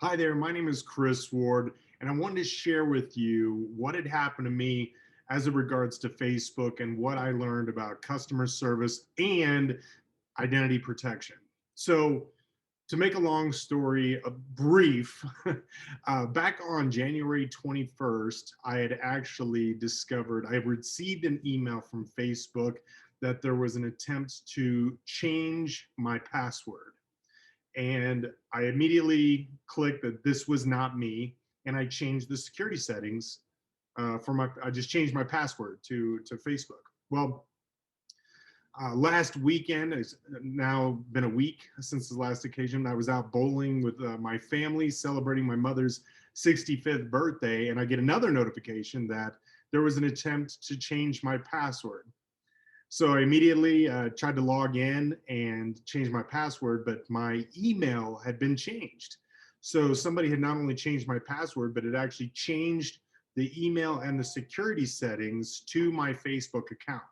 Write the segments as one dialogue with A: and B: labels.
A: Hi there, my name is Chris Ward, and I wanted to share with you what had happened to me as it regards to Facebook and what I learned about customer service and identity protection. So, to make a long story brief, back on January 21st, I had actually discovered, I received an email from Facebook that there was an attempt to change my password. And I immediately clicked that this was not me, and I changed the security settings I just changed my password to Facebook. Well, last weekend, it's now been a week since the last occasion. I was out bowling with my family celebrating my mother's 65th birthday, and I get another notification that there was an attempt to change my password. So I immediately tried to log in and change my password, but my email had been changed. So somebody had not only changed my password, but it actually changed the email and the security settings to my Facebook account.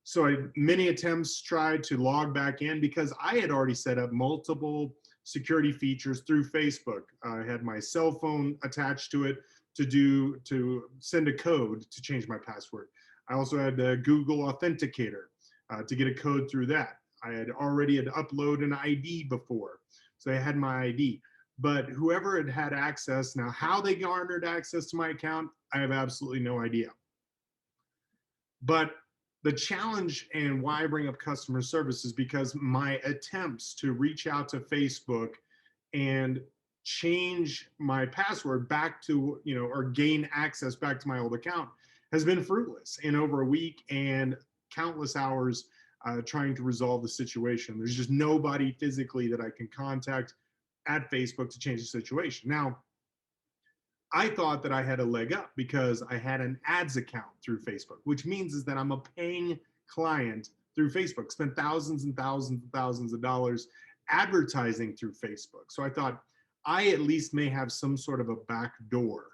A: So many attempts tried to log back in because I had already set up multiple security features through Facebook. I had my cell phone attached to it to send a code to change my password. I also had the Google Authenticator to get a code through that. I had already uploaded an ID before, so I had my ID. But whoever had access, now how they garnered access to my account, I have absolutely no idea. But the challenge and why I bring up customer service is because my attempts to reach out to Facebook and change my password back to, or gain access back to my old account has been fruitless in over a week and countless hours trying to resolve the situation. There's just nobody physically that I can contact at Facebook to change the situation. Now, I thought that I had a leg up because I had an ads account through Facebook, which means is that I'm a paying client through Facebook, spent thousands and thousands and thousands of dollars advertising through Facebook. So I thought I at least may have some sort of a back door.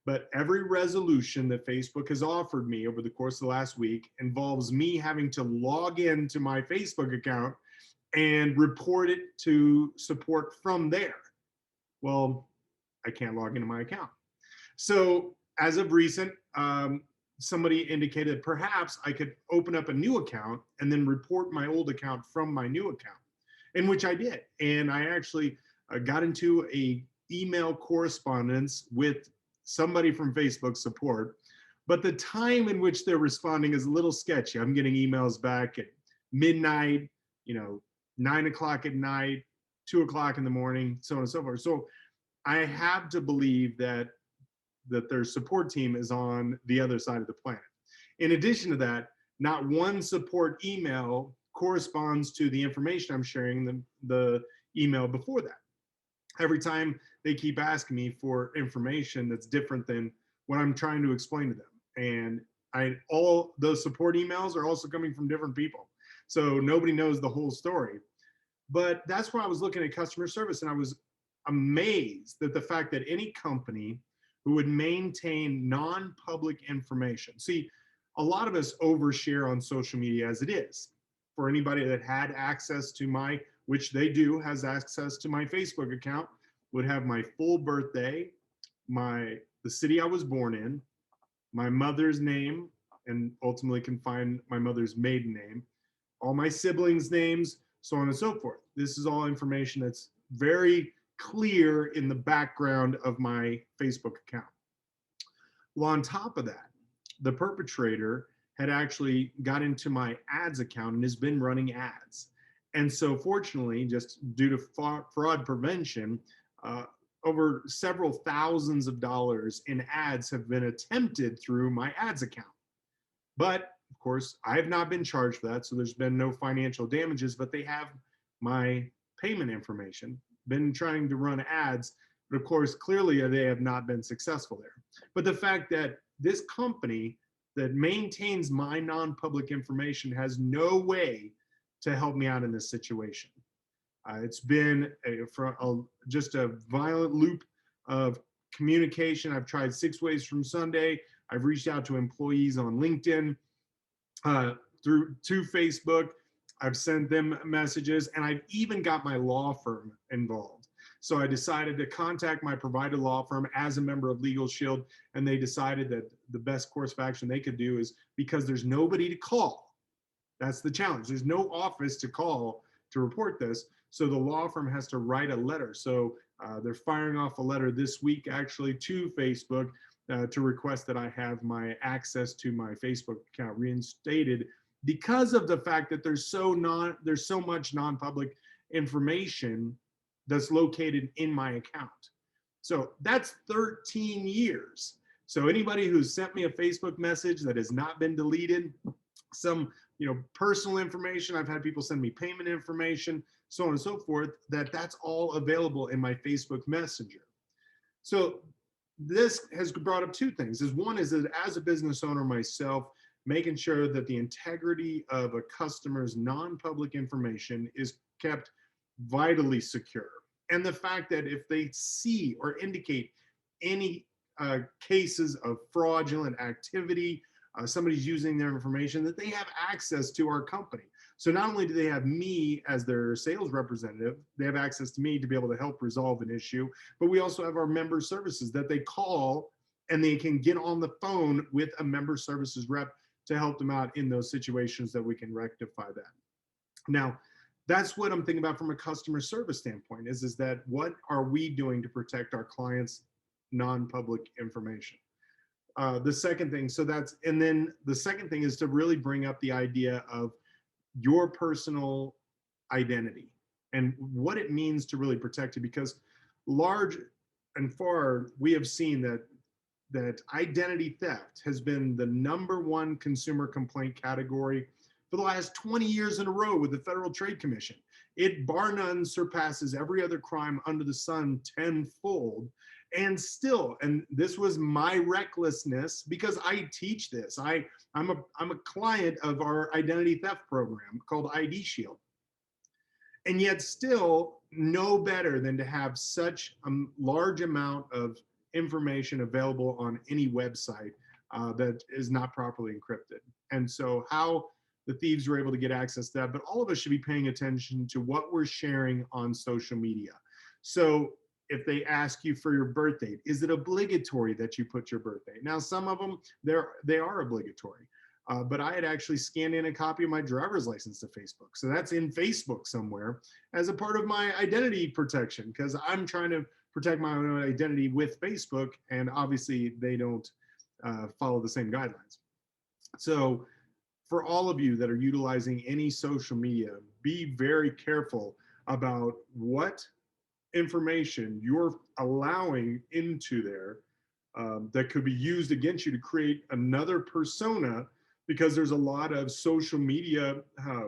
A: But every resolution that Facebook has offered me over the course of the last week involves me having to log into my Facebook account and report it to support from there. Well, I can't log into my account. So as of recent, somebody indicated perhaps I could open up a new account and then report my old account from my new account, in which I did. And I actually got into a email correspondence with somebody from Facebook support, but the time in which they're responding is a little sketchy. I'm getting emails back at midnight, 9 o'clock at night, 2 o'clock in the morning, so on and so forth. So I have to believe that their support team is on the other side of the planet. In addition to that, not one support email corresponds to the information I'm sharing the email before that. Every time they keep asking me for information that's different than what I'm trying to explain to them. And all those support emails are also coming from different people. So nobody knows the whole story. But that's where I was looking at customer service, and I was amazed that the fact that any company who would maintain non-public information. See, a lot of us overshare on social media as it is. For anybody that had access to which they do, has access to my Facebook account, would have my full birthday, the city I was born in, my mother's name, and ultimately can find my mother's maiden name, all my siblings' names, so on and so forth. This is all information that's very clear in the background of my Facebook account. Well, on top of that, the perpetrator had actually got into my ads account and has been running ads. And so fortunately, just due to fraud prevention, over several thousands of dollars in ads have been attempted through my ads account. But of course, I have not been charged for that, so there's been no financial damages, but they have my payment information, been trying to run ads, but of course, clearly they have not been successful there. But the fact that this company that maintains my non-public information has no way to help me out in this situation. It's been just a violent loop of communication. I've tried 6 ways from Sunday. I've reached out to employees on LinkedIn, to Facebook. I've sent them messages, and I've even got my law firm involved. So I decided to contact my provided law firm as a member of LegalShield, and they decided that the best course of action they could do is, because there's nobody to call. That's the challenge. There's no office to call to report this. So the law firm has to write a letter. So they're firing off a letter this week, actually, to Facebook to request that I have my access to my Facebook account reinstated, because of the fact that there's so much non-public information that's located in my account. So that's 13 years. So anybody who's sent me a Facebook message that has not been deleted, some personal information, I've had people send me payment information, so on and so forth, that's all available in my Facebook Messenger. So this has brought up two things. One is that as a business owner myself, making sure that the integrity of a customer's non-public information is kept vitally secure. And the fact that if they see or indicate any cases of fraudulent activity, somebody's using their information, that they have access to our company. So not only do they have me as their sales representative, they have access to me to be able to help resolve an issue, but we also have our member services that they call, and they can get on the phone with a member services rep to help them out in those situations that we can rectify that. Now, that's what I'm thinking about from a customer service standpoint, is that what are we doing to protect our clients' non-public information? The second thing, the second thing is to really bring up the idea of your personal identity and what it means to really protect it, because large and far, we have seen that identity theft has been the #1 consumer complaint category for the last 20 years in a row with the Federal Trade Commission. It bar none surpasses every other crime under the sun tenfold. And still, and this was my recklessness, because I teach this. I'm a client of our identity theft program called LegalShield. And yet still, no better than to have such a large amount of information available on any website that is not properly encrypted. And so how the thieves were able to get access to that, but all of us should be paying attention to what we're sharing on social media. So if they ask you for your birth date, is it obligatory that you put your birth date? Now, some of them, they are obligatory. But I had actually scanned in a copy of my driver's license to Facebook. So that's in Facebook somewhere as a part of my identity protection, because I'm trying to protect my own identity with Facebook, and obviously they don't follow the same guidelines. So for all of you that are utilizing any social media, be very careful about what information you're allowing into there that could be used against you to create another persona, because there's a lot of social media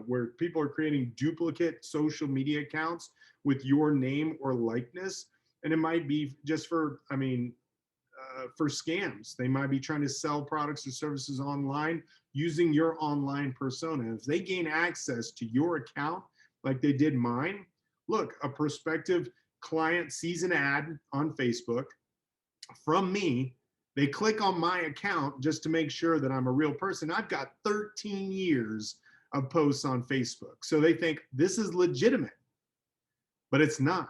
A: where people are creating duplicate social media accounts with your name or likeness. And it might be just for scams. They might be trying to sell products or services online using your online persona. If they gain access to your account, like they did mine, look, a prospective client sees an ad on Facebook from me. They click on my account just to make sure that I'm a real person. I've got 13 years of posts on Facebook. So they think this is legitimate, but it's not.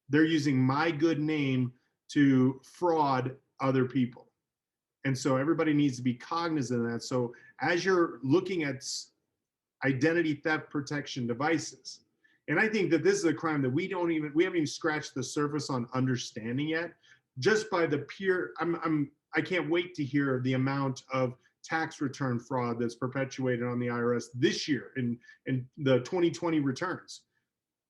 A: They're using my good name to fraud other people. And so everybody needs to be cognizant of that. So as you're looking at identity theft protection devices, and I think that this is a crime that we haven't even scratched the surface on understanding yet, just by the pure, I can't wait to hear the amount of tax return fraud that's perpetuated on the IRS this year in the 2020 returns,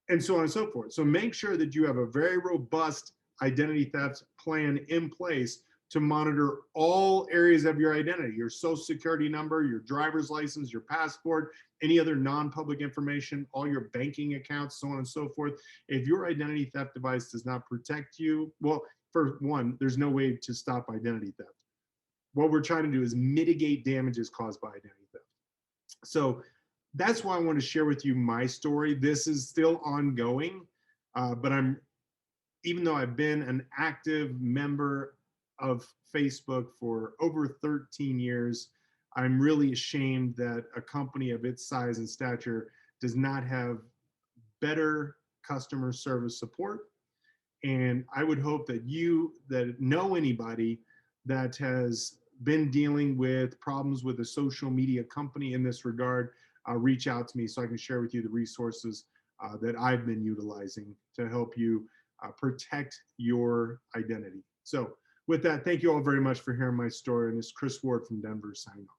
A: and so on and so forth. So make sure that you have a very robust identity theft plan in place to monitor all areas of your identity: your social security number, your driver's license, your passport, any other non-public information, all your banking accounts, so on and so forth. If your identity theft device does not protect you, well, for one, there's no way to stop identity theft. What we're trying to do is mitigate damages caused by identity theft. So that's why I want to share with you my story. This is still ongoing, but even though I've been an active member of Facebook for over 13 years, I'm really ashamed that a company of its size and stature does not have better customer service support And I would hope that you that know anybody that has been dealing with problems with a social media company in this regard, reach out to me so I can share with you the resources that I've been utilizing to help you protect your identity. So with that, thank you all very much for hearing my story. And this is Chris Ward from Denver signing off.